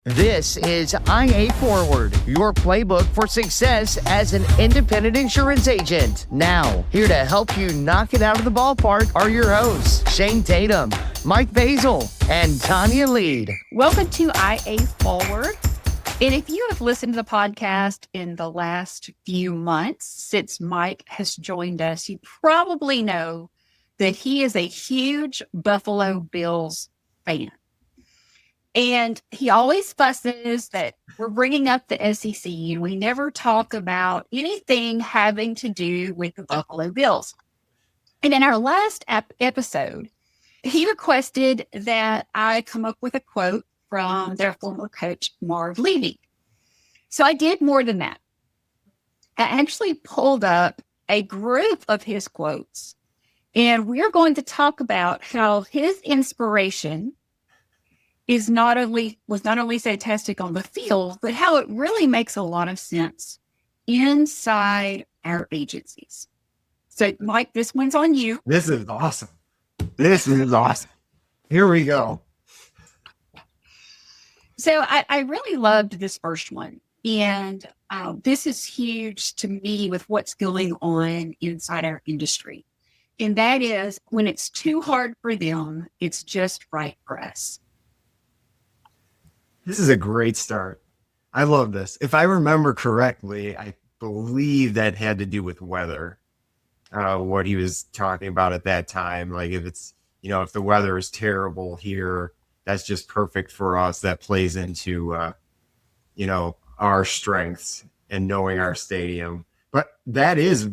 This is IA Forward, your playbook for success as an independent insurance agent. Now, here to help you knock it out of the ballpark are your hosts, Shane Tatum, Mike Basil, and Tanya Lead. Welcome to IA Forward. And if you have listened to the podcast in the last few months since Mike has joined us, you probably know that he is a huge Buffalo Bills fan. And he always fusses that we're bringing up the SEC and we never talk about anything having to do with the Buffalo Bills. And in our last episode, he requested that I come up with a quote from their former coach, Marv Levy. So I did more than that. I actually pulled up a group of his quotes, and we're going to talk about how his inspiration was not only fantastic on the field, but how it really makes a lot of sense inside our agencies. So, Mike, this one's on you. This is awesome. Here we go. So I really loved this first one. And this is huge to me with what's going on inside our industry. And that is, when it's too hard for them, it's just right for us. This is a great start. I love this. If I remember correctly, I believe that had to do with weather. What he was talking about at that time. Like if it's, if the weather is terrible here, that's just perfect for us. That plays into, our strengths and knowing our stadium. But that is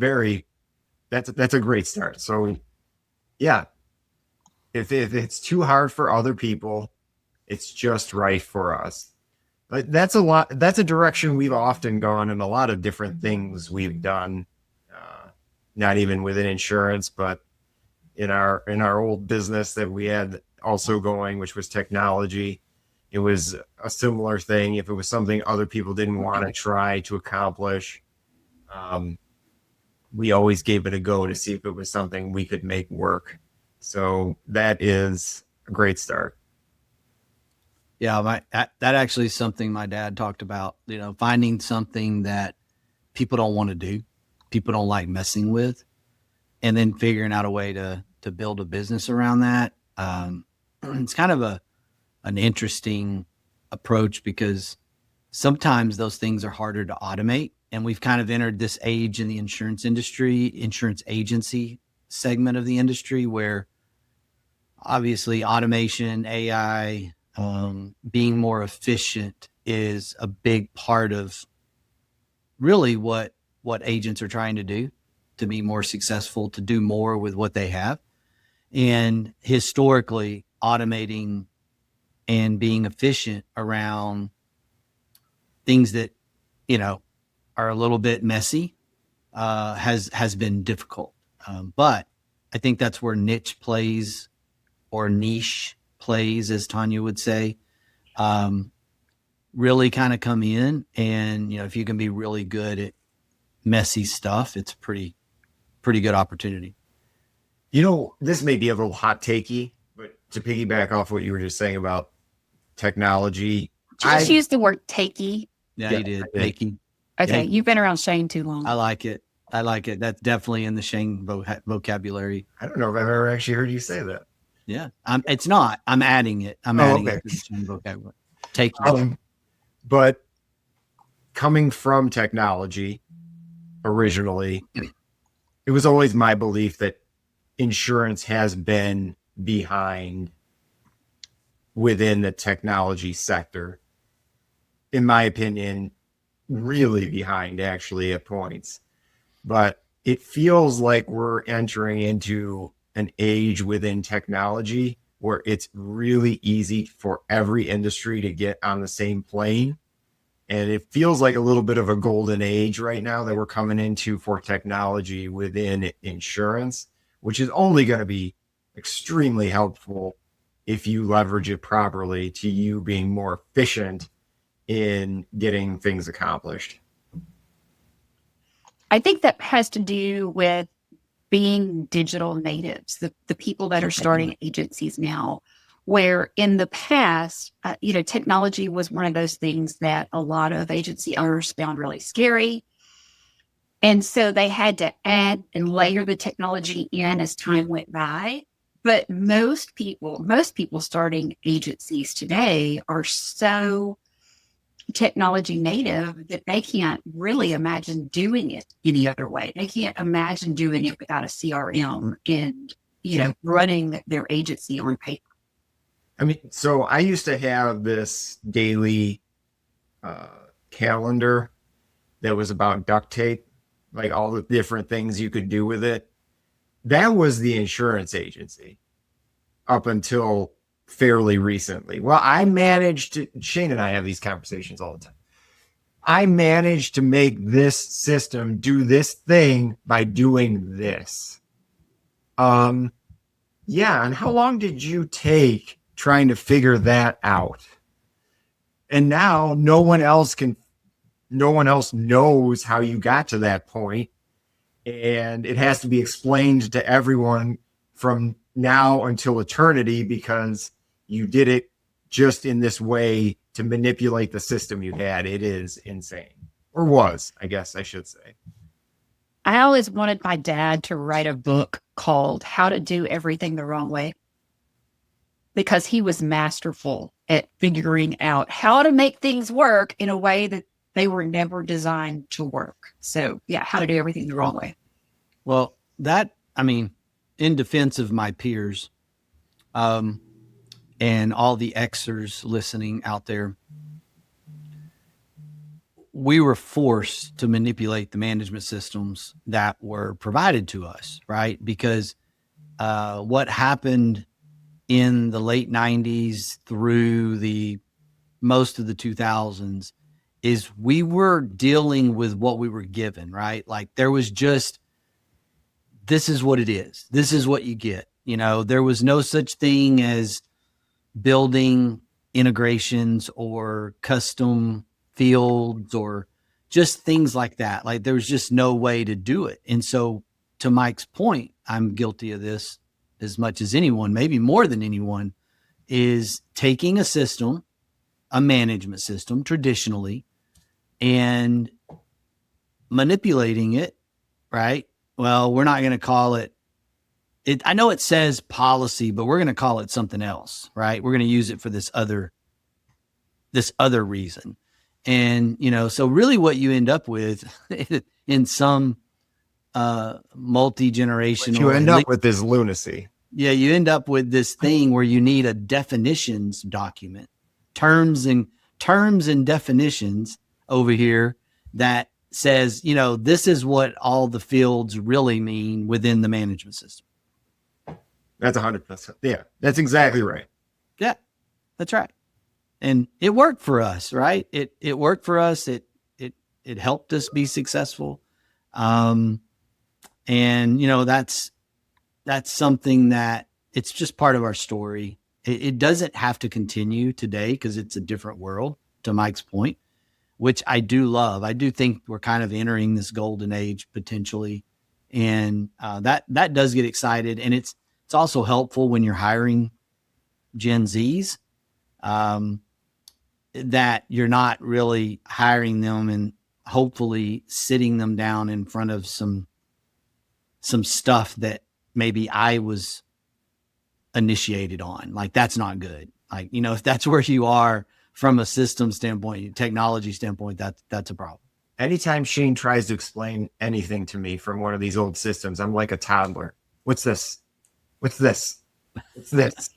that's a great start. So yeah, if it's too hard for other people, it's just right for us. But that's a direction we've often gone in a lot of different things we've done. Not even within insurance, but in our old business that we had also going, which was technology. It was a similar thing. If it was something other people didn't want to try to accomplish, we always gave it a go to see if it was something we could make work. So that is a great start. Yeah, that actually is something my dad talked about, finding something that people don't want to do, people don't like messing with, and then figuring out a way to build a business around that. It's kind of an interesting approach because sometimes those things are harder to automate. And we've kind of entered this age in the insurance industry, insurance agency segment of the industry, where obviously automation, AI, being more efficient is a big part of really what agents are trying to do to be more successful, to do more with what they have. And historically, automating and being efficient around things that, are a little bit messy, has been difficult. But I think that's where niche plays, as Tanya would say, really kind of come in. And, if you can be really good at messy stuff, it's pretty good opportunity. This may be a little hot takey, but to piggyback off what you were just saying about technology. Just use the word takey. Yeah, you did. Takey. Okay, Yeah. You've been around Shane too long. I like it. That's definitely in the Shane vocabulary. I don't know if I've ever actually heard you say that. Yeah, it's not. I'm adding it. Adding it to the Shane vocabulary. Take it. But coming from technology originally, it was always my belief that insurance has been behind within the technology sector. In my opinion, really behind actually at points. But it feels like we're entering into an age within technology where it's really easy for every industry to get on the same plane. And it feels like a little bit of a golden age right now that we're coming into for technology within insurance, which is only going to be extremely helpful if you leverage it properly to you being more efficient in getting things accomplished. I think that has to do with being digital natives. The people that are starting agencies now where in the past, technology was one of those things that a lot of agency owners found really scary. And so they had to add and layer the technology in as time went by. But most people starting agencies today are so technology native that they can't really imagine doing it any other way. They can't imagine doing it without a CRM and, running their agency on paper. I mean, so I used to have this daily calendar that was about duct tape, like all the different things you could do with it. That was the insurance agency up until fairly recently. Well, Shane and I have these conversations all the time. I managed to make this system do this thing by doing this. Yeah. And how long did you take trying to figure that out? And now no one else knows how you got to that point. And it has to be explained to everyone from now until eternity because you did it just in this way to manipulate the system you had. It is insane. Or was, I guess I should say. I always wanted my dad to write a book called How to Do Everything the Wrong Way, because he was masterful at figuring out how to make things work in a way that they were never designed to work. So yeah, how to do everything the wrong way. Well, in defense of my peers, and all the Xers listening out there, we were forced to manipulate the management systems that were provided to us, right? Because what happened in the late 90s through the most of the 2000s is we were dealing with what we were given, right? Like there was just, this is what it is. This is what you get. There was no such thing as building integrations or custom fields or just things like that. Like there was just no way to do it. And so to Mike's point, I'm guilty of this as much as anyone, maybe more than anyone, is taking a system, a management system traditionally, and manipulating it, right? Well, we're not going to call it, I know it says policy, but we're going to call it something else, right? We're going to use it for this other reason. And, so really what you end up with in some multi-generational, you end up with this lunacy. Yeah, you end up with this thing where you need a definitions document, terms and definitions over here that says, this is what all the fields really mean within the management system. That's 100%. Yeah, that's exactly right. Yeah, that's right. And it worked for us, right? It worked for us. It helped us be successful. And that's something that it's just part of our story. It doesn't have to continue today because it's a different world, to Mike's point, which I do love. I do think we're kind of entering this golden age potentially. And that does get excited. And it's also helpful when you're hiring Gen Zs, that you're not really hiring them and hopefully sitting them down in front of some stuff that maybe I was initiated on. Like that's not good. Like, if that's where you are from a system standpoint, technology standpoint, that's a problem. Anytime Shane tries to explain anything to me from one of these old systems, I'm like a toddler. What's this? What's this? What's this?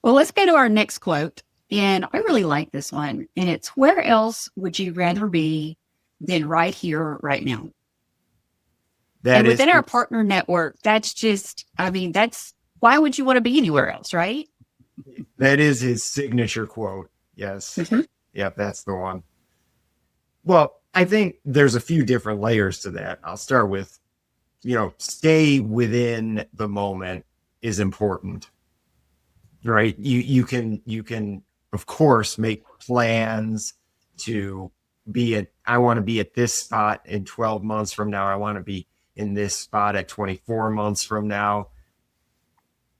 Well, let's go to our next quote. And I really like this one. And it's, where else would you rather be than right here, right now? And within our partner network, that's just, why would you want to be anywhere else, right? That is his signature quote. Yes. Mm-hmm. Yep, that's the one. Well, I think there's a few different layers to that. I'll start with, stay within the moment is important, right? You can, of course, make plans to I want to be at this spot in 12 months from now. I want to be in this spot at 24 months from now.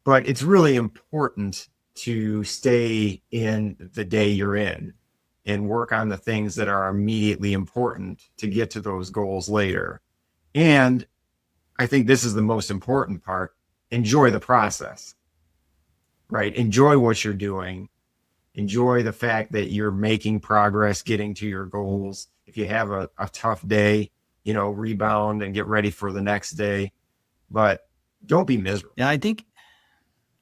but it's really important to stay in the day you're in and work on the things that are immediately important to get to those goals later. And I think this is the most important part. Enjoy the process, right? Enjoy what you're doing. Enjoy the fact that you're making progress, getting to your goals. If you have a tough day, rebound and get ready for the next day, but don't be miserable. Yeah, I think,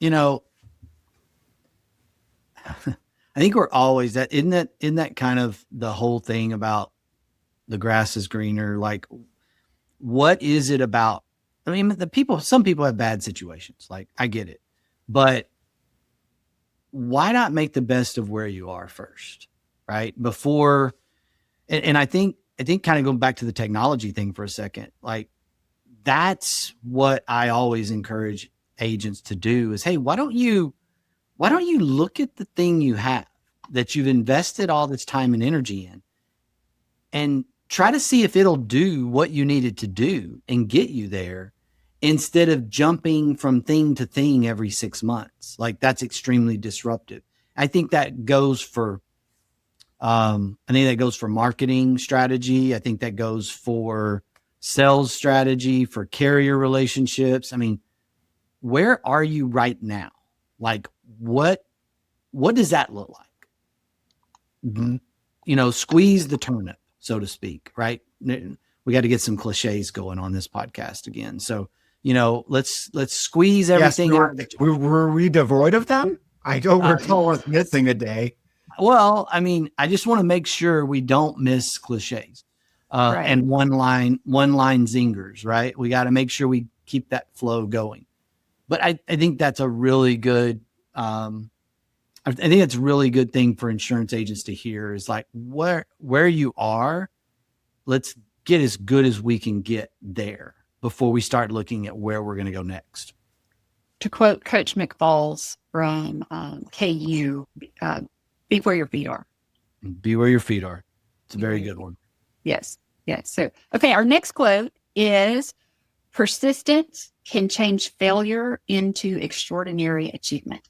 I think we're always that, isn't that kind of the whole thing about the grass is greener? Like, what is it about? I mean, some people have bad situations. Like, I get it, but why not make the best of where you are first, right? Before, and I think kind of going back to the technology thing for a second, like that's what I always encourage agents to do is, hey, why don't you look at the thing you have that you've invested all this time and energy in and try to see if it'll do what you needed to do and get you there instead of jumping from thing to thing every 6 months. Like that's extremely disruptive. I think that goes for, marketing strategy. I think that goes for sales strategy, for carrier relationships. I mean, where are you right now? Like what does that look like? Squeeze the turnip, so to speak, right? We got to get some cliches going on this podcast again. So, let's squeeze everything out. Were we devoid of them? I don't recall us missing a day. Well, I mean, I just want to make sure we don't miss cliches and one line zingers, right? We got to make sure we keep that flow going. But I think that's a really good, I think it's a really good thing for insurance agents to hear is like where you are, let's get as good as we can get there before we start looking at where we're going to go next. To quote Coach McFalls from KU, be where your feet are. Be where your feet are. It's a very good one. Yes. Yes. So, okay. Our next quote is persistence can change failure into extraordinary achievement.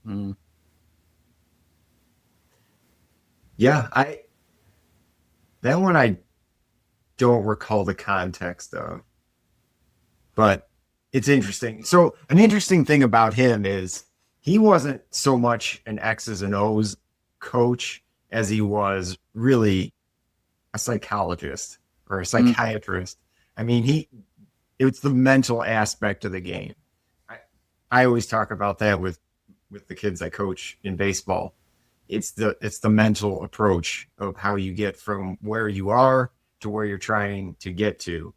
Mm. Yeah. That one I don't recall the context of, but it's interesting. So an interesting thing about him is he wasn't so much an X's and O's coach as he was really a psychologist or a psychiatrist. I mean, it's the mental aspect of the game. I always talk about that with the kids I coach in baseball. It's the mental approach of how you get from where you are to where you're trying to get to,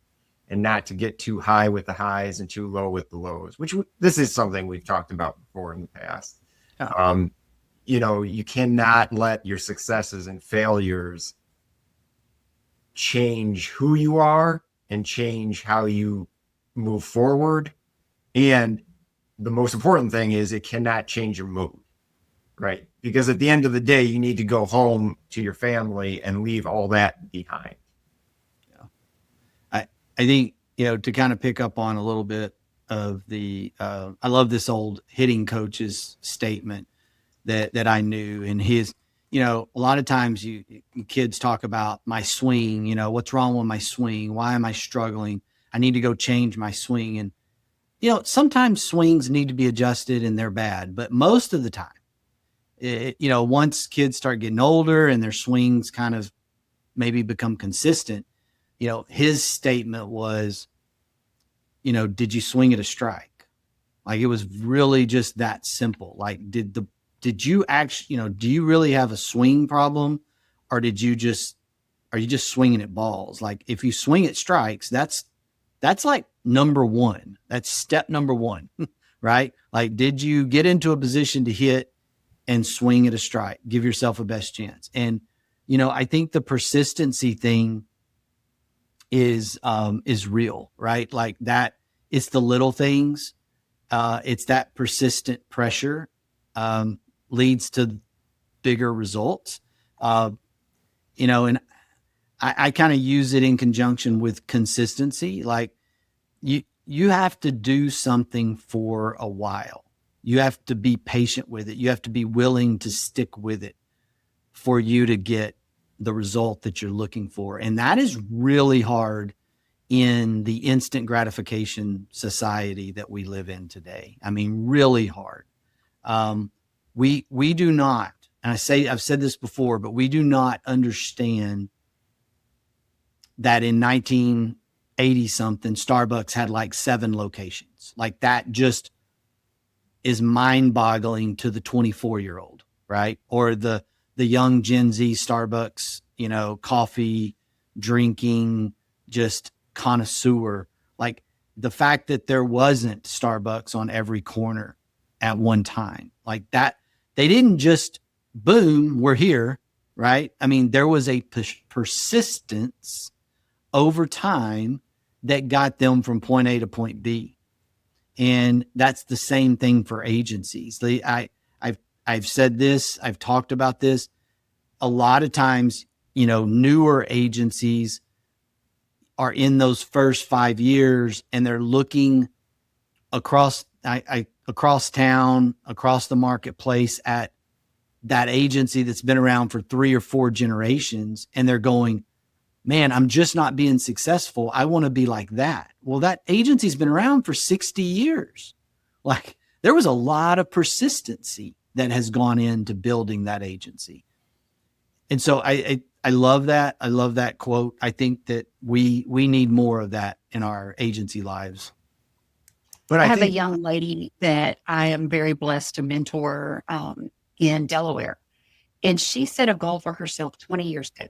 and not to get too high with the highs and too low with the lows, this is something we've talked about before in the past. Yeah. You cannot let your successes and failures change who you are and change how you move forward. And the most important thing is it cannot change your mood, right? Because at the end of the day, you need to go home to your family and leave all that behind. I think, to kind of pick up on a little bit of the, I love this old hitting coach's statement that I knew, and his, a lot of times you kids talk about my swing, what's wrong with my swing? Why am I struggling? I need to go change my swing. And, sometimes swings need to be adjusted and they're bad, but most of the time, once kids start getting older and their swings kind of maybe become consistent, his statement was, did you swing at a strike? Like it was really just that simple. Like, did you actually, do you really have a swing problem, or are you just swinging at balls? Like if you swing at strikes, that's like number one. That's step number one, right? Like, did you get into a position to hit and swing at a strike? Give yourself a best chance. And, I think the persistency thing is real, right? Like that, it's the little things. It's that persistent pressure leads to bigger results. And I kind of use it in conjunction with consistency. Like you you have to do something for a while. You have to be patient with it. You have to be willing to stick with it for you to get the result that you're looking for. And that is really hard in the instant gratification society that we live in today. I mean, really hard. We do not, and I've said this before, but we do not understand that in 1980 something, Starbucks had like 7 locations. Like that just is mind boggling to the 24-year-old, right? Or the young Gen Z Starbucks, coffee drinking, just connoisseur. Like the fact that there wasn't Starbucks on every corner at one time, like that, they didn't just boom, we're here, right? I mean, there was a persistence over time that got them from point A to point B. And that's the same thing for agencies. I've said this, I've talked about this. A lot of times, newer agencies are in those first 5 years and they're looking across town, across the marketplace at that agency that's been around for 3 or 4 generations. And they're going, man, I'm just not being successful. I want to be like that. Well, that agency's been around for 60 years. Like there was a lot of persistency that has gone into building that agency. And so I love that. I love that quote. I think that we need more of that in our agency lives. But I have a young lady that I am very blessed to mentor in Delaware. And she set a goal for herself 20 years ago.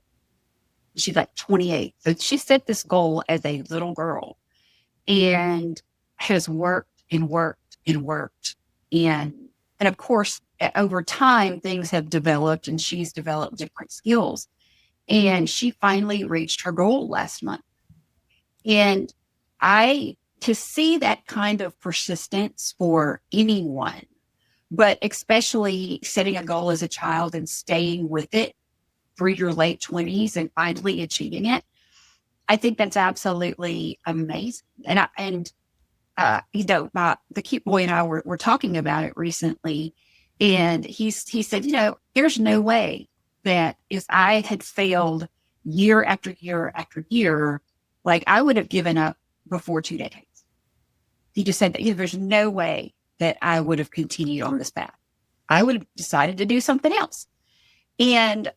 She's like 28. So she set this goal as a little girl and has worked and worked and worked. And of course, over time, things have developed and she's developed different skills. And she finally reached her goal last month. And to see that kind of persistence for anyone, but especially setting a goal as a child and staying with it through your late 20s and finally achieving it, I think that's absolutely amazing. And the cute boy and I were talking about it recently, and he said, there's no way that if I had failed year after year after year, like I would have given up before 2 decades. He just said that there's no way that I would have continued on this path. I would have decided to do something else. And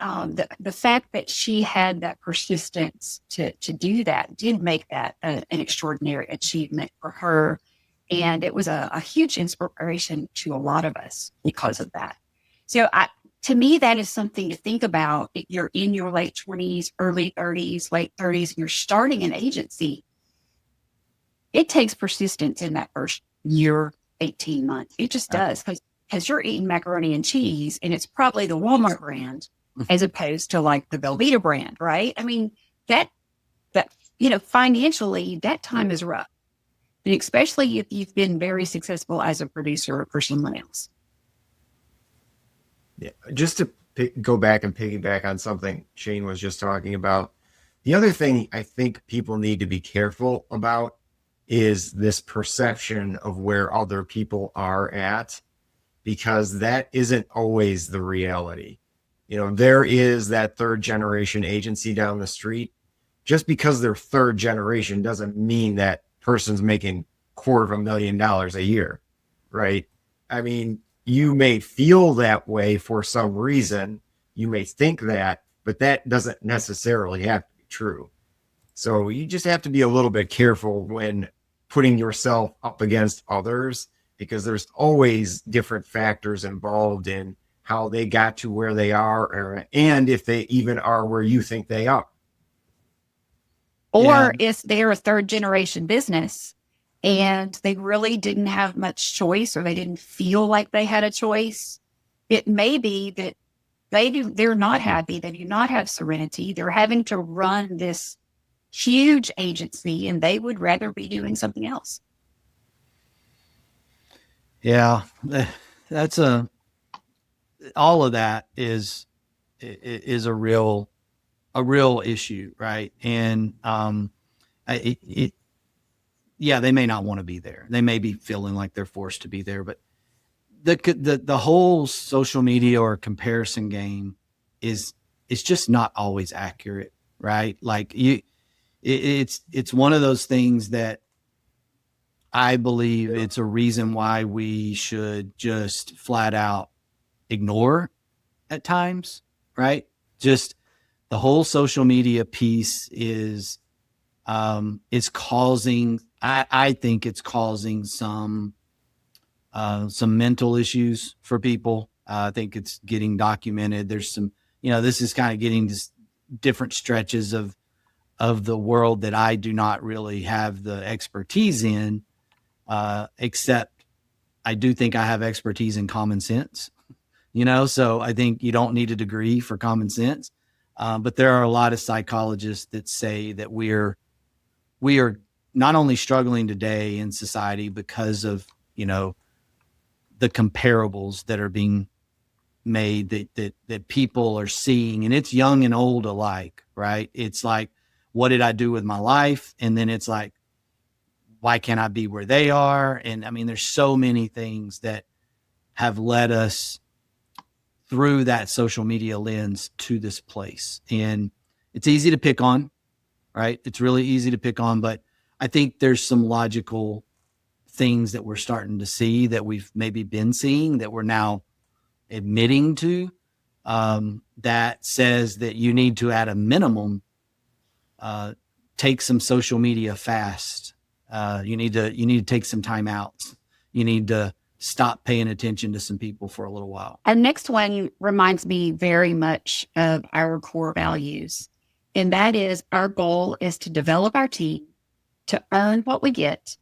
the fact that she had that persistence to do that did make that an extraordinary achievement for her. And it was a huge inspiration to a lot of us because of that. So to me, that is something to think about. If you're in your late 20s, early 30s, late 30s, and you're starting an agency, it takes persistence in that first year, 18 months. It just does, because you're eating macaroni and cheese and it's probably the Walmart brand as opposed to like the Velveeta brand, right? I mean, that financially, that time is rough. And especially if you've been very successful as a producer for someone else. Yeah, just to go back and piggyback on something Shane was just talking about. The other thing I think people need to be careful about is this perception of where other people are at, because that isn't always the reality. There is that 3rd generation agency down the street. Just because they're 3rd generation doesn't mean that person's making $250,000 a year, right? I mean, you may feel that way for some reason. You may think that, but that doesn't necessarily have to be true. So you just have to be a little bit careful when putting yourself up against others, because there's always different factors involved in how they got to where they are, and if they even are where you think they are. Or if they're a 3rd generation business and they really didn't have much choice, or they didn't feel like they had a choice, it may be that they're not happy. They do not have serenity. They're having to run this huge agency and they would rather be doing something else. Yeah, that's all of that is a real yeah, they may not want to be there. They may be feeling like they're forced to be there, but the whole social media or comparison game is just not always accurate, right? Like it's one of those things that I believe it's a reason why we should just flat out ignore at times, right? Just the whole social media piece is causing, I think it's causing some mental issues for people. I think it's getting documented. There's some, this is kind of getting to different stretches of the world that I do not really have the expertise in, except I do think I have expertise in common sense, so I think you don't need a degree for common sense. But there are a lot of psychologists that say that we are not only struggling today in society because of, the comparables that are being made that people are seeing, and it's young and old alike, right? It's like, what did I do with my life? And then it's like, why can't I be where they are? And I mean, there's so many things that have led us through that social media lens to this place. And it's easy to pick on, right? It's really easy to pick on, but I think there's some logical things that we're starting to see that we've maybe been seeing that we're now admitting to, that says that you need to, at a minimum, take some social media fast. You need to take some time out. You need to stop paying attention to some people for a little while. And next one reminds me very much of our core values. And that is, our goal is to develop our team, to earn what we get,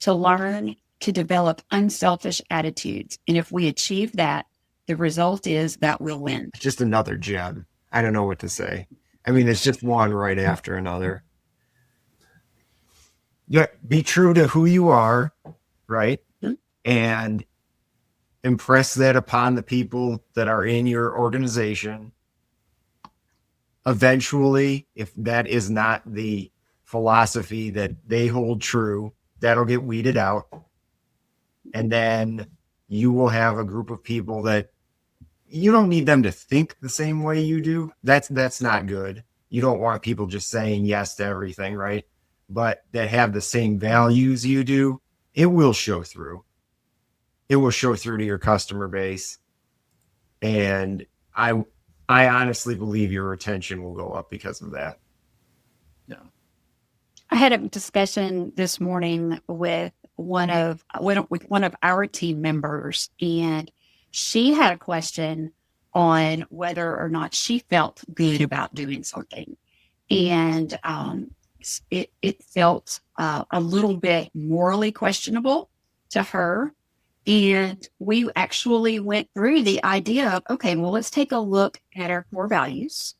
to learn, to develop unselfish attitudes. And if we achieve that, the result is that we'll win. Just another gem. I don't know what to say. I mean, it's just one right after another. Yeah, be true to who you are, right? Mm-hmm. And impress that upon the people that are in your organization. Eventually, if that is not the philosophy that they hold true, that'll get weeded out. And then you will have a group of people that you don't need them to think the same way you do. That's not good. You don't want people just saying yes to everything, right? But that have the same values you do. It will show through. It will show through to your customer base. And I honestly believe your retention will go up because of that. Yeah. I had a discussion this morning with one of our team members, and she had a question on whether or not she felt good about doing something. And it felt a little bit morally questionable to her. And we actually went through the idea of, okay, well, let's take a look at our core values.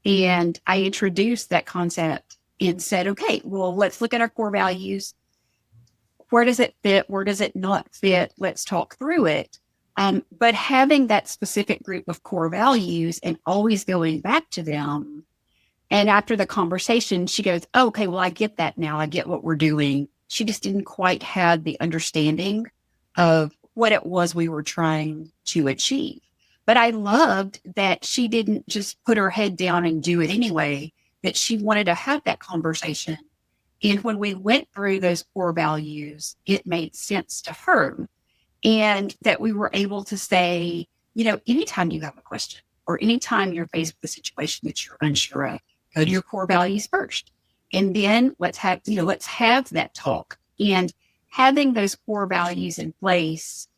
And I introduced that concept and said, okay, well, let's look at our core values. Where does it fit? Where does it not fit? Let's talk through it. But having that specific group of core values and always going back to them. And after the conversation, she goes, oh, okay, well, I get that now. I get what we're doing. She just didn't quite have the understanding of what it was we were trying to achieve. But I loved that she didn't just put her head down and do it anyway, that she wanted to have that conversation. And when we went through those core values, it made sense to her. And that we were able to say, anytime you have a question or anytime you're faced with a situation that you're unsure of, go to your core values first. And then let's have that talk. And having those core values in place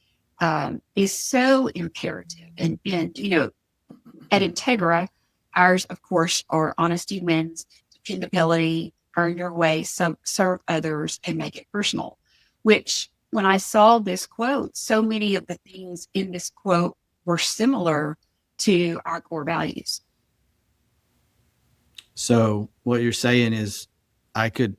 is so imperative. And at Integra, ours, of course, are honesty wins, dependability, earn your way, serve others, and make it personal, which when I saw this quote, so many of the things in this quote were similar to our core values. So what you're saying is I could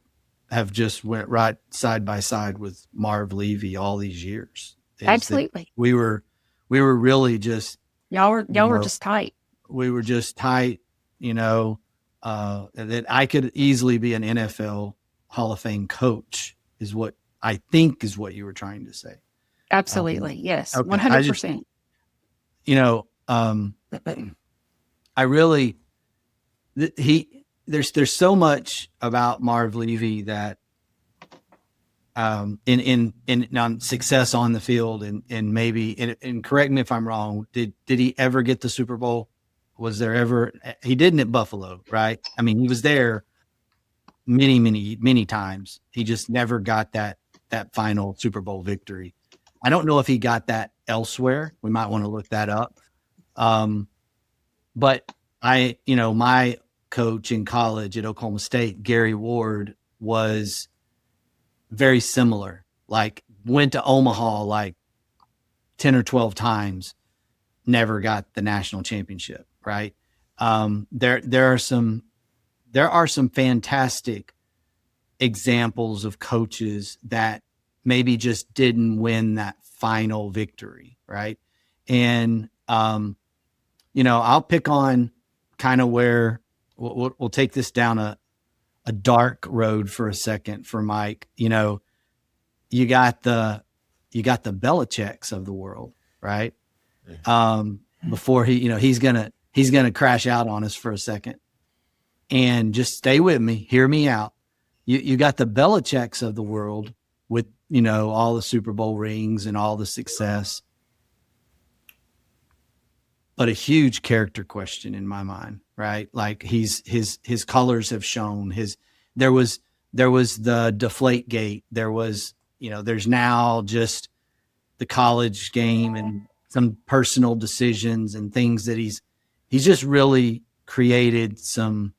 have just went right side by side with Marv Levy all these years. Absolutely. We were really just, y'all were just tight. We were just tight, that I could easily be an NFL Hall of Fame coach is what I think is what you were trying to say. Absolutely. Yes. Okay. 100%. I really, there's so much about Marv Levy that, in on success on the field and maybe, and correct me if I'm wrong. Did he ever get the Super Bowl? Was there ever, he didn't at Buffalo, right? I mean, he was there many times. He just never got that final Super Bowl victory. I don't know if he got that elsewhere. We might want to look that up. But my coach in college at Oklahoma State, Gary Ward, was very similar. Like, went to Omaha like 10 or 12 times, never got the national championship. Right. There are some fantastic examples of coaches that maybe just didn't win that final victory. Right. And, I'll pick on kind of where we'll take this down a dark road for a second for Mike. You got the Belichicks of the world, right? Before he's gonna crash out on us for a second, and just stay with me, hear me out. You got the Belichicks of the world with all the Super Bowl rings and all the success, but a huge character question in my mind, right? Like, his colors have shown. There was the Deflate Gate. There was, there's now just the college game and some personal decisions and things that he's just really created some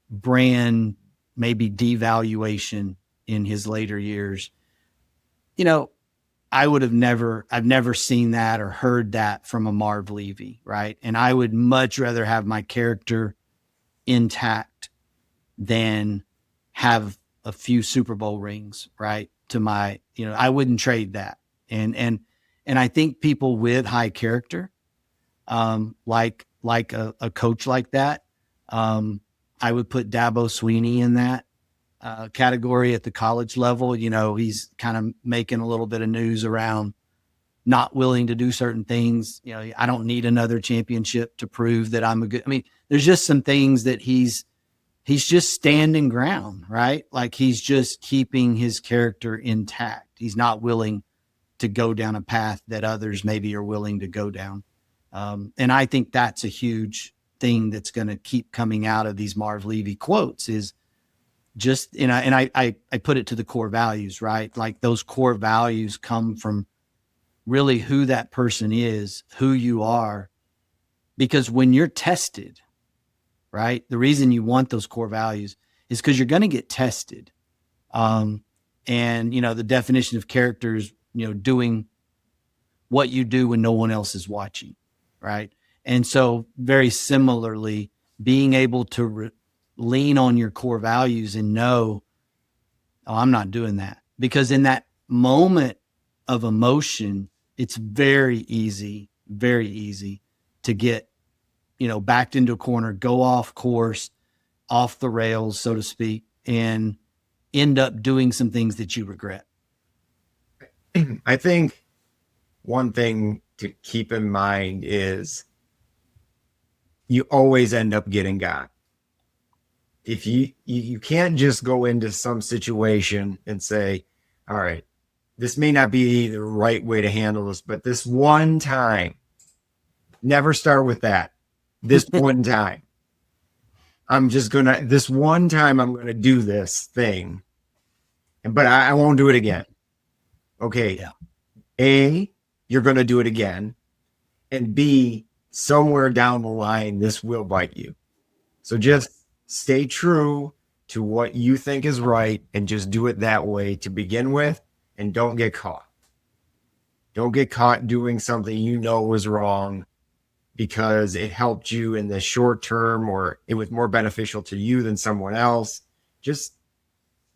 brand, maybe devaluation in his later years. I've never seen that or heard that from a Marv Levy, right? And I would much rather have my character intact than have a few Super Bowl rings, right? To my, I wouldn't trade that. And I think people with high character, like a coach like that, I would put Dabo Swinney in that category at the college level. He's kind of making a little bit of news around not willing to do certain things. I don't need another championship to prove that I'm a good. I mean, there's just some things that he's just standing ground, right? Like, he's just keeping his character intact. He's not willing to go down a path that others maybe are willing to go down. And I think that's a huge thing that's going to keep coming out of these Marv Levy quotes is just, and I put it to the core values, right? Like, those core values come from really who that person is, who you are, because when you're tested, right? The reason you want those core values is because you're going to get tested. And, the definition of character is, doing what you do when no one else is watching, right? And so very similarly, being able to lean on your core values and know, oh, I'm not doing that. Because in that moment of emotion, it's very easy to get, backed into a corner, go off course, off the rails, so to speak, and end up doing some things that you regret. I think one thing to keep in mind is you always end up getting got. If you can't just go into some situation and say, all right, this may not be the right way to handle this, but this one time, never start with that. This one time, this one time I'm going to do this thing, but I won't do it again. Okay. Yeah. A, you're going to do it again. And B, somewhere down the line, this will bite you. So just stay true to what you think is right and just do it that way to begin with, and don't get caught. Don't get caught doing something you know was wrong because it helped you in the short term or it was more beneficial to you than someone else. Just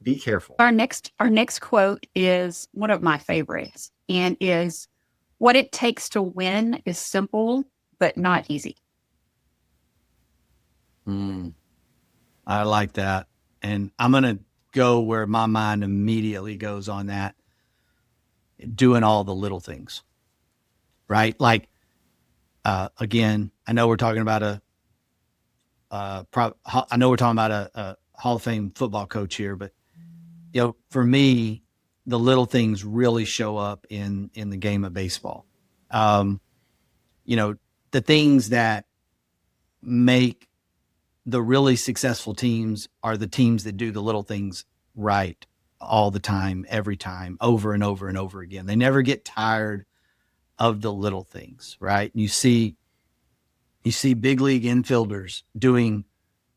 be careful. Our next quote is one of my favorites, and is, "What it takes to win is simple, but not easy." I like that. And I'm going to go where my mind immediately goes on that, doing all the little things, right? Like, again, I know we're talking about a Hall of Fame football coach here, but for me, the little things really show up in the game of baseball. The things that make the really successful teams are the teams that do the little things right all the time, every time, over and over and over again. They never get tired of the little things, right? You see big league infielders doing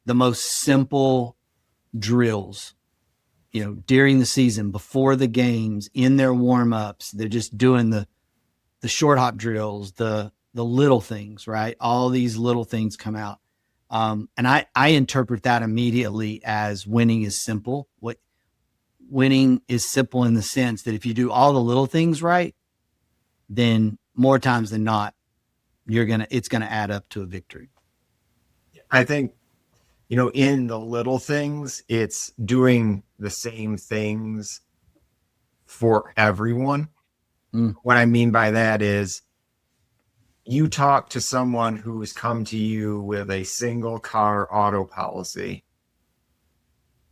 the most simple drills, during the season, before the games, in their warm-ups. They're just doing the short hop drills, the little things, right? All these little things come out. And I interpret that immediately as winning is simple. Winning is simple in the sense that if you do all the little things right, then more times than not, it's gonna add up to a victory. I think, in the little things, it's doing the same things for everyone. What I mean by that is, you talk to someone who has come to you with a single car auto policy.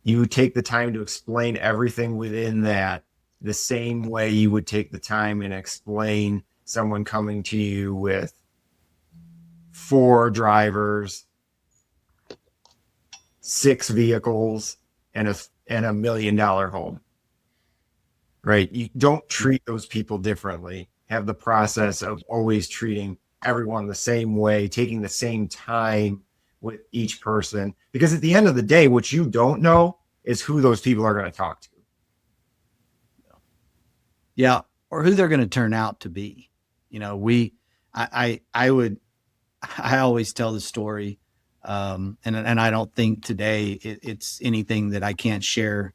You take the time to explain everything within that the same way you would take the time and explain someone coming to you with 4 drivers, 6 vehicles, and a $1 million home. Right? You don't treat those people differently. Have the process of always treating everyone the same way, taking the same time with each person. Because at the end of the day, what you don't know is who those people are going to talk to. Yeah. Or who they're going to turn out to be. I always tell the story. And I don't think today it's anything that I can't share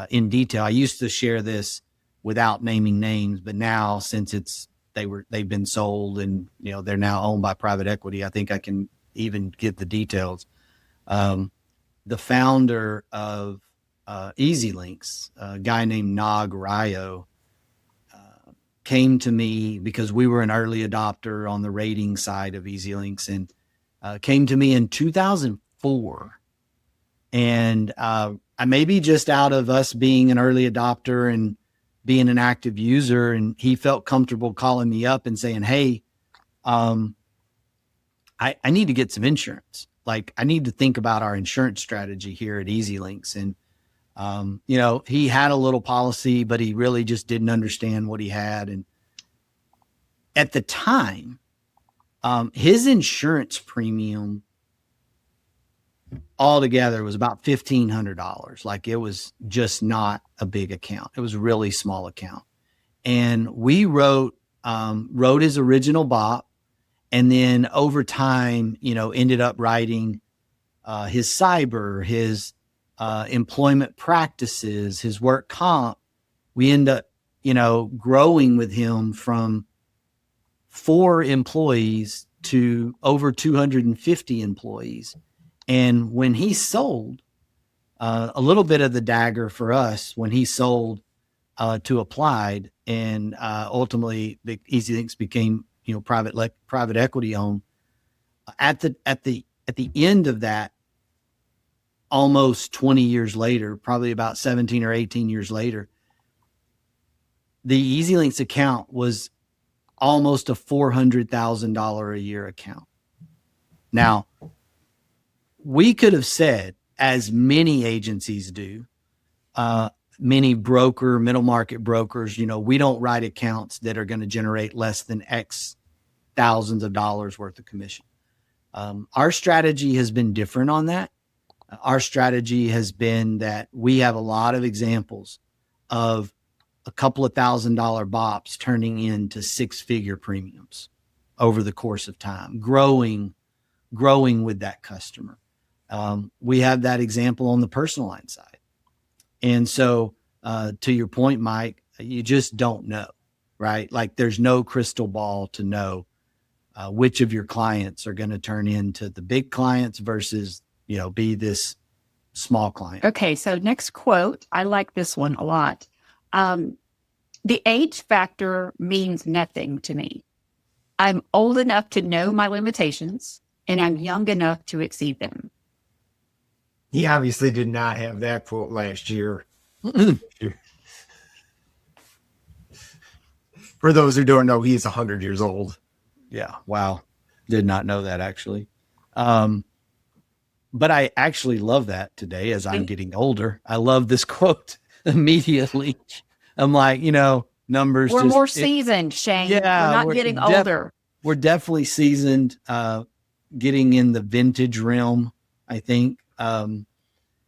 in detail. I used to share this without naming names, but now, since they've been sold and they're now owned by private equity, I think I can even give the details. The founder of EasyLinks, a guy named Nag Ryo, came to me because we were an early adopter on the rating side of EasyLinks, and came to me in 2004. And maybe just out of us being an early adopter and being an active user, and he felt comfortable calling me up and saying, "Hey, I need to get some insurance. Like, I need to think about our insurance strategy here at EasyLinks." And, he had a little policy, but he really just didn't understand what he had. And at the time, his insurance premium altogether was about $1,500. Like, it was just not a big account. It was a really small account. And we wrote his original BOP, and then over time, ended up writing his cyber, his employment practices, his work comp. We end up, growing with him from 4 employees to over 250 employees. And when he sold, a little bit of the dagger for us, when he sold to Applied, and ultimately the EasyLinks became private equity owned. At the end of that, almost 20 years later, probably about 17 or 18 years later, the EasyLinks account was almost a $400,000 a year account. Now, we could have said, as many agencies do, many middle market brokers, we don't write accounts that are going to generate less than X thousands of dollars worth of commission. Our strategy has been different on that. Our strategy has been that we have a lot of examples of a couple of $1,000 BOPs turning into 6-figure premiums over the course of time, growing with that customer. We have that example on the personal line side. And so, to your point, Mike, you just don't know, right? Like, there's no crystal ball to know which of your clients are going to turn into the big clients versus, be this small client. Okay, so next quote. I like this one a lot. The age factor means nothing to me. I'm old enough to know my limitations, and I'm young enough to exceed them. He obviously did not have that quote last year. For those who don't know, he is 100 years old. Yeah. Wow. Did not know that actually. But I actually love that today as I'm getting older. I love this quote immediately. I'm like, numbers. We're more seasoned, Shane. Yeah, we're not getting older. We're definitely seasoned, getting in the vintage realm, I think,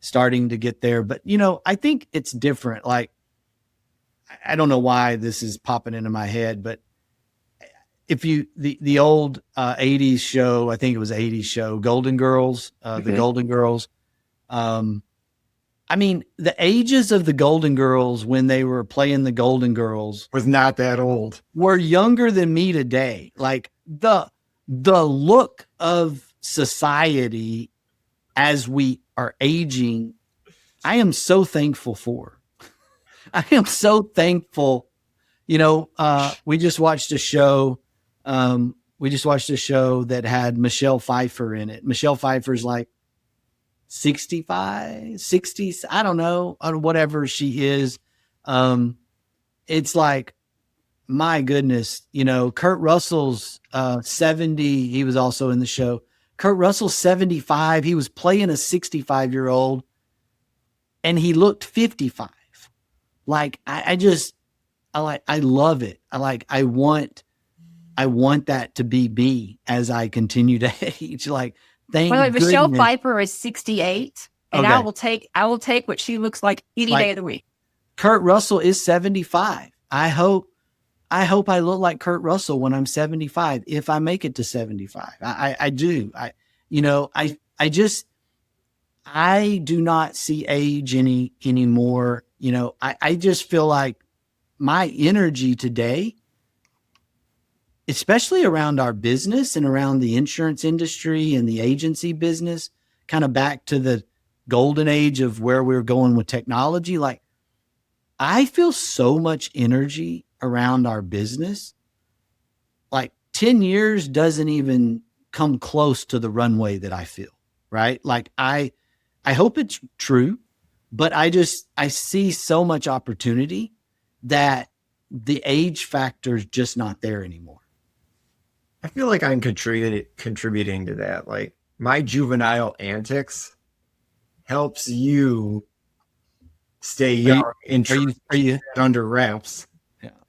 starting to get there. But, I think it's different. Like, I don't know why this is popping into my head, but if the old 80s show, I think it was 80s show, Golden Girls, the Golden Girls. I mean, the ages of the Golden Girls when they were playing the Golden Girls Was not that old. were younger than me today. Like the look of society as we are aging, I am so thankful for. I am so thankful. We just watched a show. That had Michelle Pfeiffer in it. Michelle Pfeiffer's like 65, 60, I don't know, whatever she is. It's like, my goodness, Kurt Russell's 70. He was also in the show. Kurt Russell's 75. He was playing a 65-year-old and he looked 55. Like, I love it. I want that to be me as I continue to age. Like, thank goodness. Michelle Pfeiffer is 68, and Okay. I will take what she looks like any day of the week. Kurt Russell is 75. I hope I look like Kurt Russell when I'm 75, if I make it to 75. I do. I do not see age anymore. I just feel like my energy today, especially around our business and around the insurance industry and the agency business, kind of back to the golden age of where we're going with technology. Like, I feel so much energy around our business. Like 10 years doesn't even come close to the runway that I feel, right? Like I hope it's true, but I see so much opportunity that the age factor is just not there anymore. I feel like I'm contributing to that. Like, my juvenile antics helps you stay young and Are you under wraps.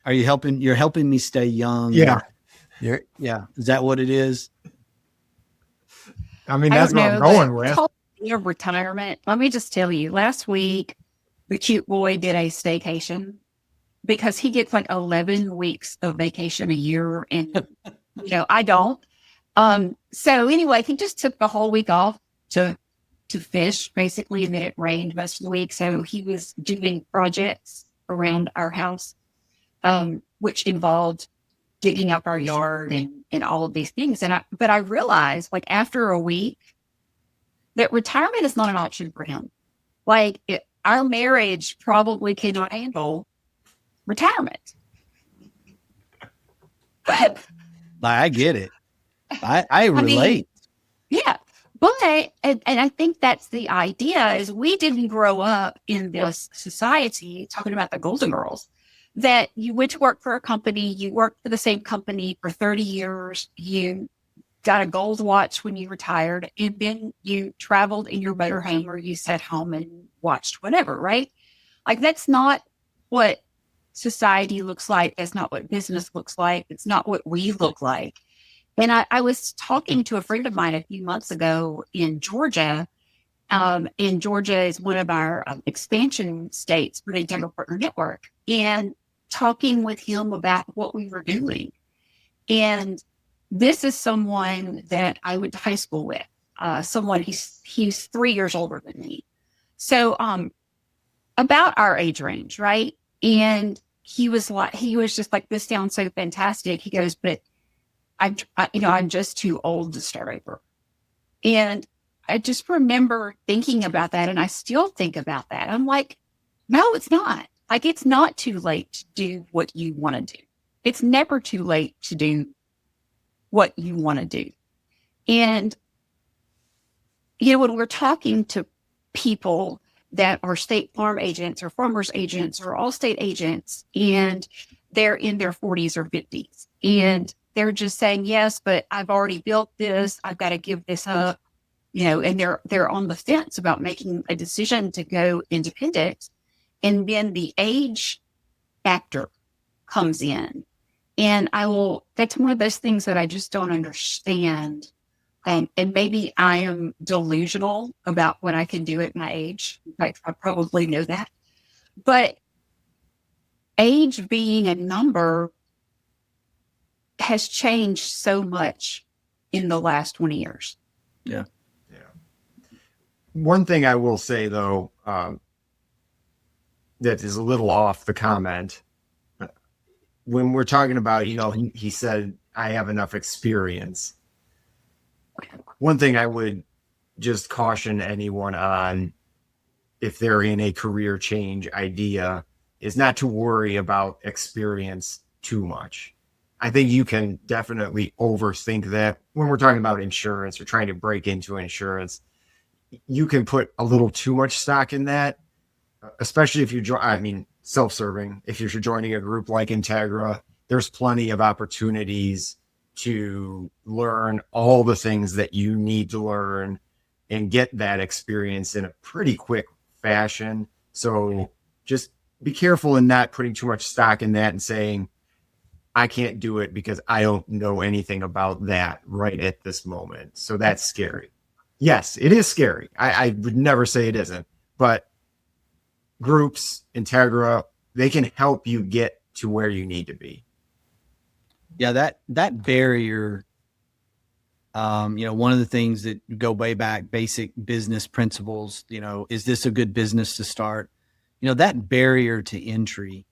Are you helping? You're helping me stay young. Yeah. Yeah. Is that what it is? I mean, that's what I'm going with. Your retirement. Let me just tell you, last week, the cute boy did a staycation because he gets like 11 weeks of vacation a year. And, I don't. So anyway, he just took the whole week off to fish, basically, and then it rained most of the week. So he was doing projects around our house, which involved digging up our yard and all of these things. But I realized, like, after a week, that retirement is not an option for him. Like, our marriage probably cannot handle retirement. But I get it. I relate. Yeah. But, and I think that's the idea, is we didn't grow up in this society, talking about the Golden Girls, that you went to work for a company, you worked for the same company for 30 years, you got a gold watch when you retired, and then you traveled in your motorhome or you sat home and watched whatever, right? Like, that's not what society looks like. That's not what business looks like. It's not what we look like. And I was talking to a friend of mine a few months ago in Georgia. And Georgia is one of our expansion states for the General Partner Network. And talking with him about what we were doing. And this is someone that I went to high school with. He's 3 years older than me. So about our age range, right? And he was just like, this sounds so fantastic. He goes, but I'm just too old to start over. And I just remember thinking about that, and I still think about that. I'm like, no, it's not. Like, it's not too late to do what you want to do. It's never too late to do what you want to do. And, when we're talking to people that are State Farm agents or Farmers agents or Allstate agents, and they're in their 40s or 50s, and they're just saying, yes, but I've already built this. I've got to give this up, and they're on the fence about making a decision to go independent. And then the age factor comes in. And that's one of those things that I just don't understand. And maybe I am delusional about what I can do at my age. In fact, I probably know that. But age being a number has changed so much in the last 20 years. Yeah. One thing I will say, though, that is a little off the comment. When we're talking about, he said, I have enough experience. One thing I would just caution anyone on, if they're in a career change idea, is not to worry about experience too much. I think you can definitely overthink that. When we're talking about insurance or trying to break into insurance, you can put a little too much stock in that, especially if you join, self-serving. If you're joining a group like Integra, there's plenty of opportunities to learn all the things that you need to learn and get that experience in a pretty quick fashion. So just be careful in not putting too much stock in that and saying, I can't do it because I don't know anything about that right at this moment. So that's scary. Yes, it is scary. I would never say it isn't, but groups, Integra, they can help you get to where you need to be. Yeah, that barrier, one of the things that go way back, basic business principles, is this a good business to start? That barrier to entry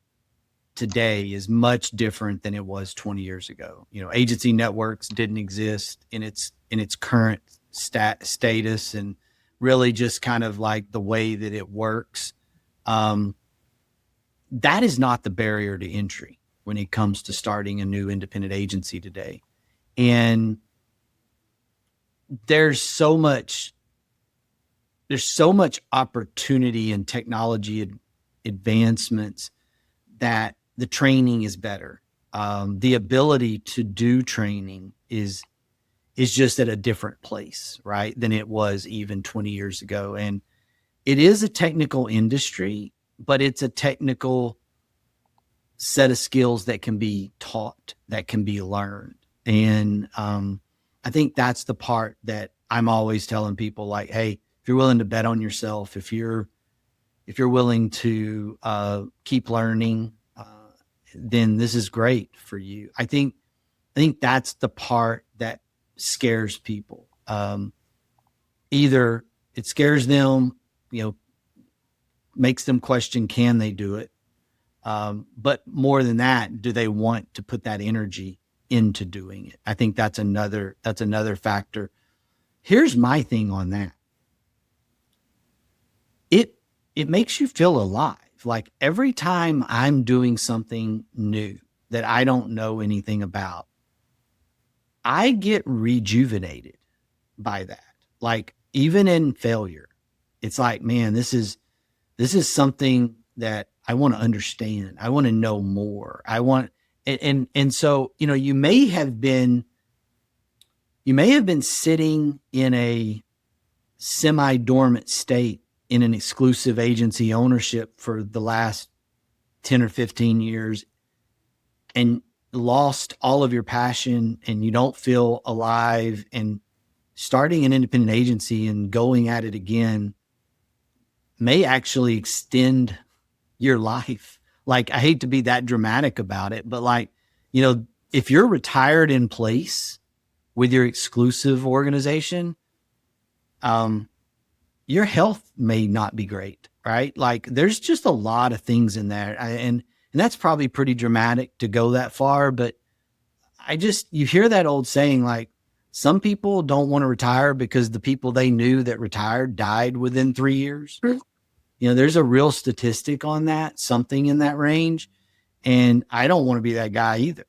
today is much different than it was 20 years ago. Agency networks didn't exist in its current status, and really just kind of like the way that it works. That is not the barrier to entry when it comes to starting a new independent agency today. And there's so much opportunity and technology advancements that the training is better. The ability to do training is just at a different place, right, than it was even 20 years ago. And it is a technical industry, but it's a technical set of skills that can be taught, that can be learned. And I think that's the part that I'm always telling people, like, hey, if you're willing to bet on yourself, if you're willing to keep learning, then this is great for you. I think that's the part that scares people. Either it scares them, makes them question, can they do it? But more than that, do they want to put that energy into doing it? I think that's another factor. Here's my thing on that. It makes you feel alive. Like every time I'm doing something new that I don't know anything about, I get rejuvenated by that. Like even in failure, it's like, man, this is something that I want to understand. I want to know more. And so, you may have been sitting in a semi-dormant state in an exclusive agency ownership for the last 10 or 15 years and lost all of your passion, and you don't feel alive, and starting an independent agency and going at it again may actually extend your life. Like, I hate to be that dramatic about it, but like, if you're retired in place with your exclusive organization, your health may not be great, right? Like there's just a lot of things in there. And that's probably pretty dramatic to go that far, but you hear that old saying, like, Some people don't want to retire because the people they knew that retired died within 3 years. You know, there's a real statistic on that, something in that range. And I don't want to be that guy either.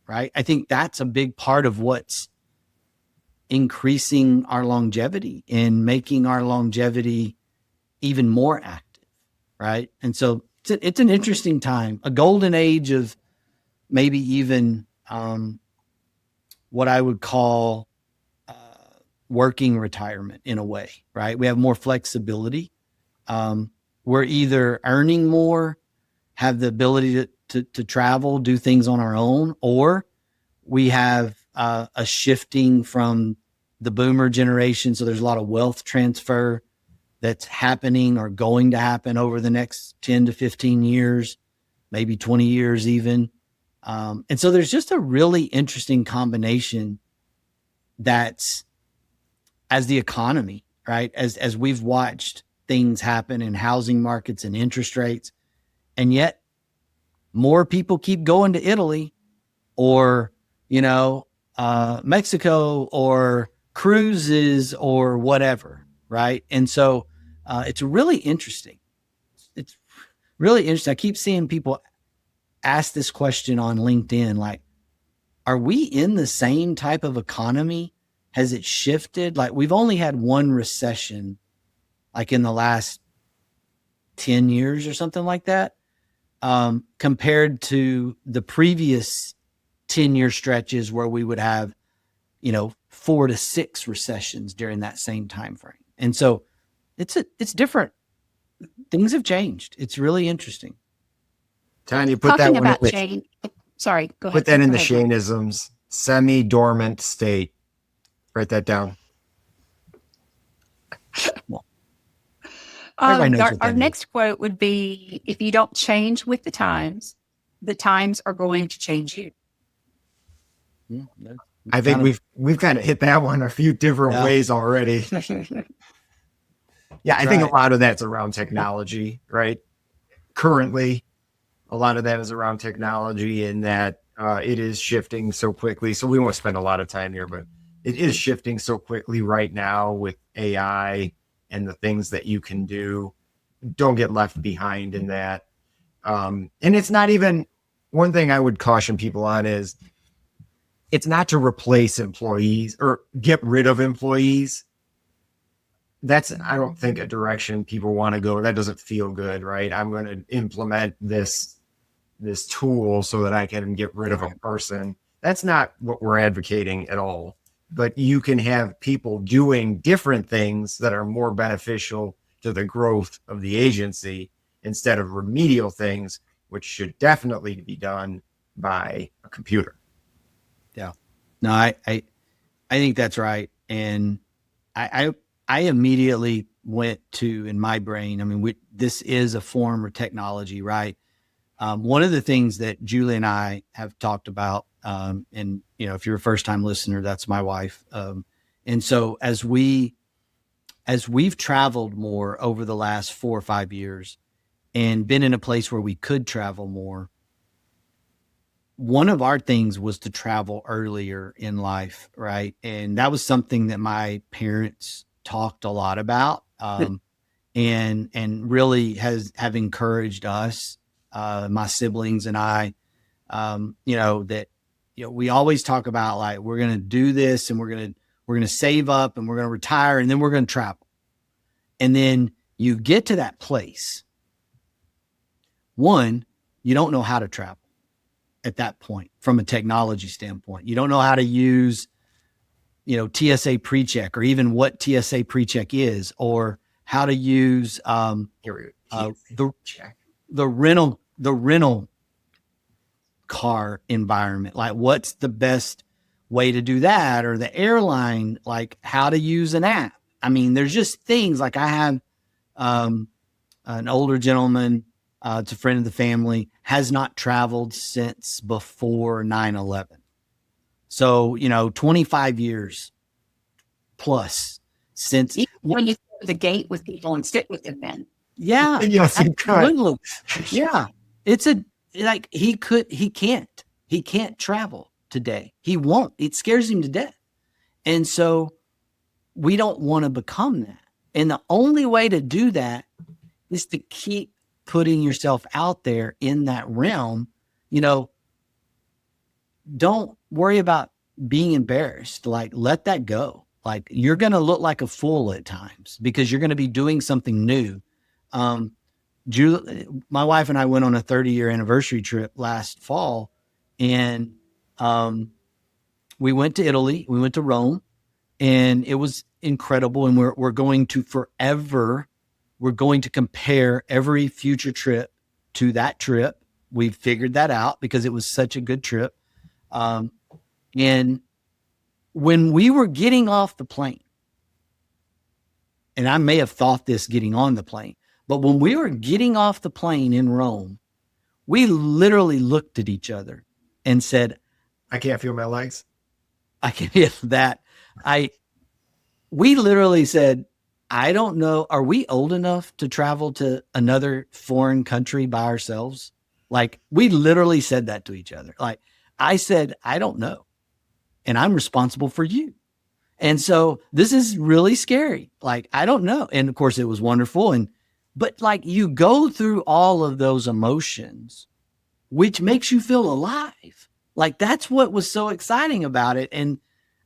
Right. I think that's a big part of what's increasing our longevity and making our longevity even more active. Right. And so it's an interesting time, a golden age of maybe even what I would call working retirement in a way. Right. We have more flexibility. We're either earning more, have the ability to travel, do things on our own, or we have a shifting from the boomer generation. So there's a lot of wealth transfer that's happening or going to happen over the next 10 to 15 years, maybe 20 years even. And so there's just a really interesting combination that's as the economy, right? As we've watched things happen in housing markets and interest rates, and yet more people keep going to Italy or, Mexico or cruises or whatever. Right. And so it's really interesting. It's really interesting. I keep seeing people ask this question on LinkedIn, like, are we in the same type of economy? Has it shifted? Like, we've only had one recession, like in the last 10 years or something like that, compared to the previous 10-year stretches where we would have, 4 to 6 recessions during that same time frame. And so it's different. Things have changed. It's really interesting. Tanya, put Talking that one about in Shane. Sorry, go ahead. put that in the Go ahead. Shaneisms, semi-dormant state. Write that down. Everybody knows what Our that is. next quote would be, if you don't change with the times are going to change you. I think we've kind of hit that one a few different ways already. Yeah, I think a lot of that's around technology, right? Currently, a lot of that is around technology and that it is shifting so quickly. So we won't spend a lot of time here, but it is shifting so quickly right now with AI and the things that you can do. Don't get left behind in that. And it's not even, one thing I would caution people on is it's not to replace employees or get rid of employees. That's, I don't think, a direction people want to go. That doesn't feel good, right? I'm going to implement this tool so that I can get rid of a person. That's not what we're advocating at all. But you can have people doing different things that are more beneficial to the growth of the agency instead of remedial things, which should definitely be done by a computer. Yeah. No, I think that's right. And I immediately went to, in my brain, I mean, this is a form of technology, right? One of the things that Julie and I have talked about, and if you're a first time listener, that's my wife. And so as we've traveled more over the last 4 or 5 years and been in a place where we could travel more, one of our things was to travel earlier in life, right? And that was something that my parents talked a lot about, and really have encouraged us, my siblings and I, we always talk about, like, we're going to do this and we're going to save up and we're going to retire and then we're going to travel. And then you get to that place. One, you don't know how to travel at that point from a technology standpoint. You don't know how to use, TSA PreCheck, or even what TSA PreCheck is, or how to use the rental car environment. Like, what's the best way to do that? Or the airline, like how to use an app. I mean, there's just things like, I have an older gentleman, it's a friend of the family, has not traveled since before 9/11. So, 25 years plus since. When you go to the gate with people and sit with them then. Yeah. Yes, absolutely. Yeah. He can't travel today. He won't. It scares him to death. And so we don't want to become that. And the only way to do that is to keep putting yourself out there in that realm. You know, don't worry about being embarrassed. Like, let that go. Like, you're going to look like a fool at times because you're going to be doing something new. My wife and I went on a 30-year anniversary trip last fall, and we went to Italy. We went to Rome, and it was incredible. And we're going to forever. We're going to compare every future trip to that trip. We figured that out because it was such a good trip. And when we were getting off the plane, and I may have thought this getting on the plane, but when we were getting off the plane in Rome, we literally looked at each other and said, I can't feel my legs. I can hear that. We literally said, I don't know. Are we old enough to travel to another foreign country by ourselves? Like, we literally said that to each other. Like, I said, I don't know. And I'm responsible for you. And so this is really scary. Like, I don't know. And of course it was wonderful. But like, you go through all of those emotions, which makes you feel alive. Like, that's what was so exciting about it. And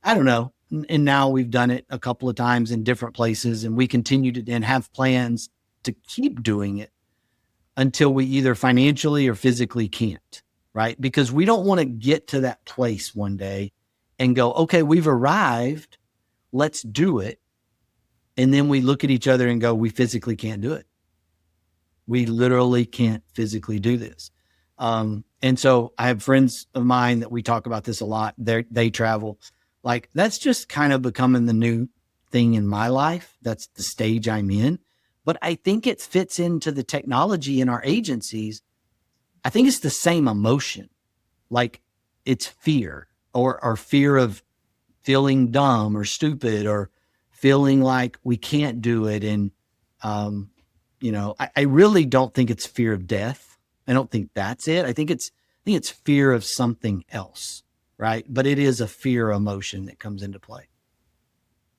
I don't know. And now we've done it a couple of times in different places, and we continue to and have plans to keep doing it until we either financially or physically can't, right? Because we don't want to get to that place one day and go, okay, we've arrived, let's do it. And then we look at each other and go, we physically can't do it. We literally can't physically do this. And so I have friends of mine that we talk about this a lot. They travel. Like, that's just kind of becoming the new thing in my life. That's the stage I'm in. But I think it fits into the technology in our agencies. I think it's the same emotion. Like, it's fear or fear of feeling dumb or stupid or feeling like we can't do it. And, I really don't think it's fear of death. I don't think that's it. I think it's fear of something else. Right. But it is a fear emotion that comes into play.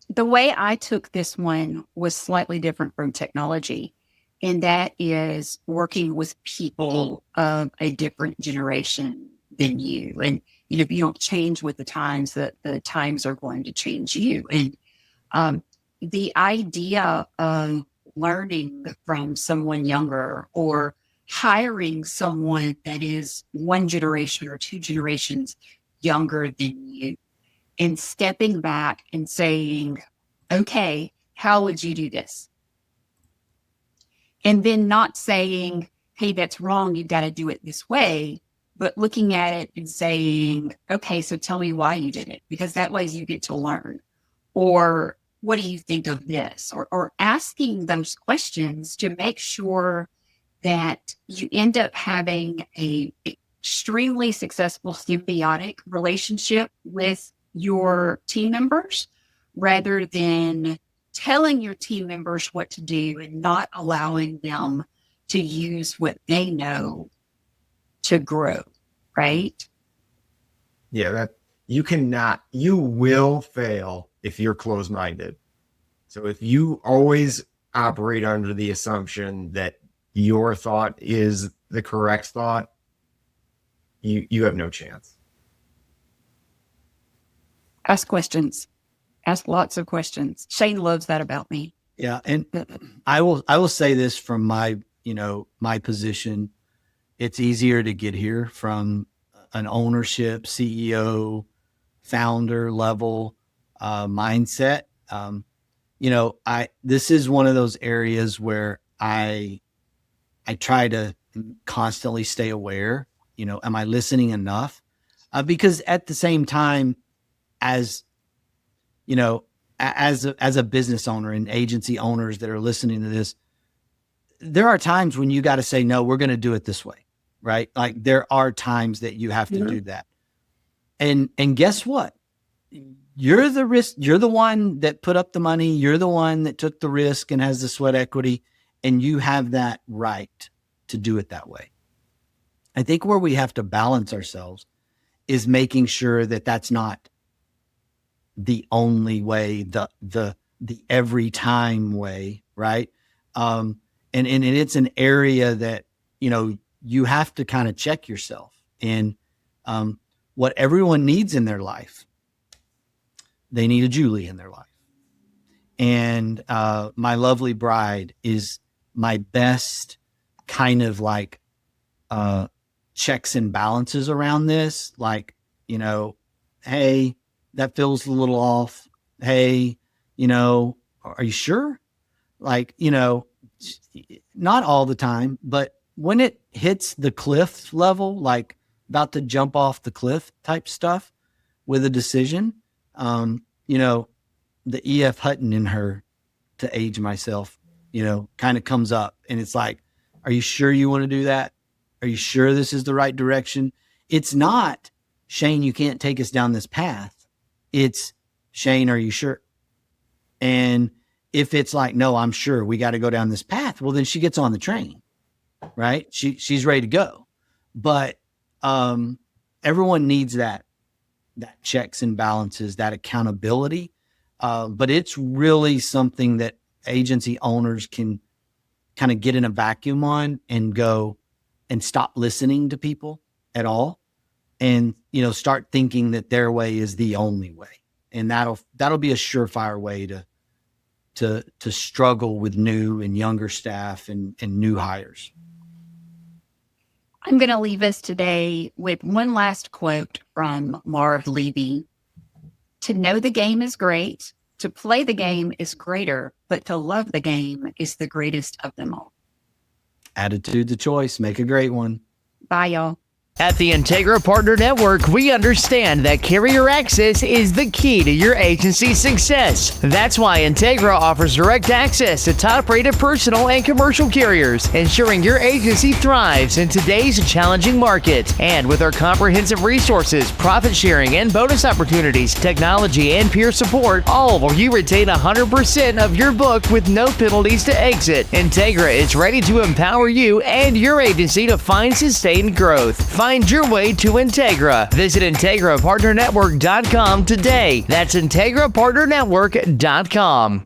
The way I took this one was slightly different from technology, and that is working with people of a different generation than you. And, if you don't change with the times, that the times are going to change you. And the idea of learning from someone younger or hiring someone that is one generation or two generations younger than you, and stepping back and saying, okay, how would you do this? And then not saying, hey, that's wrong, you've got to do it this way, but looking at it and saying, okay, so tell me why you did it, because that way you get to learn. Or what do you think of this? Or asking those questions to make sure that you end up having a extremely successful symbiotic relationship with your team members, rather than telling your team members what to do and not allowing them to use what they know to grow, right? Yeah, that you will fail if you're closed-minded. So if you always operate under the assumption that your thought is the correct thought, you have no chance. Ask questions. Ask lots of questions. Shane loves that about me. Yeah. And I will say this from my position. It's easier to get here from an ownership, CEO, founder level mindset. This is one of those areas where I try to constantly stay aware. Am I listening enough? Because at the same time, as a business owner and agency owners that are listening to this, there are times when you got to say, no, we're going to do it this way, right? Like, there are times that you have to do that. And guess what? You're the risk. You're the one that put up the money. You're the one that took the risk and has the sweat equity, and you have that right to do it that way. I think where we have to balance ourselves is making sure that that's not the only way, the every time way, right? And it's an area that, you have to kind of check yourself. And what everyone needs in their life, they need a Julie in their life. And my lovely bride is my best kind of like checks and balances around this. Like, hey, that feels a little off. Hey, are you sure? Like, not all the time, but when it hits the cliff level, like about to jump off the cliff type stuff with a decision, the E.F. Hutton in her, to age myself, kind of comes up, and it's like, are you sure you want to do that? Are you sure this is the right direction? It's not, Shane, you can't take us down this path. It's, Shane, are you sure? And if it's like, no, I'm sure we got to go down this path, well, then she gets on the train, right? She's ready to go. But everyone needs that checks and balances, that accountability. But it's really something that agency owners can kind of get in a vacuum on and go and stop listening to people at all. And, start thinking that their way is the only way. And that'll be a surefire way to struggle with new and younger staff and new hires. I'm going to leave us today with one last quote from Marv Levy. To know the game is great. To play the game is greater, but to love the game is the greatest of them all. Attitude's a choice. Make a great one. Bye, y'all. At the Integra Partner Network, we understand that carrier access is the key to your agency's success. That's why Integra offers direct access to top-rated personal and commercial carriers, ensuring your agency thrives in today's challenging market. And with our comprehensive resources, profit sharing and bonus opportunities, technology and peer support, all while you retain 100% of your book with no penalties to exit. Integra is ready to empower you and your agency to find sustained growth. Find your way to Integra. Visit IntegraPartnerNetwork.com today. That's IntegraPartnerNetwork.com.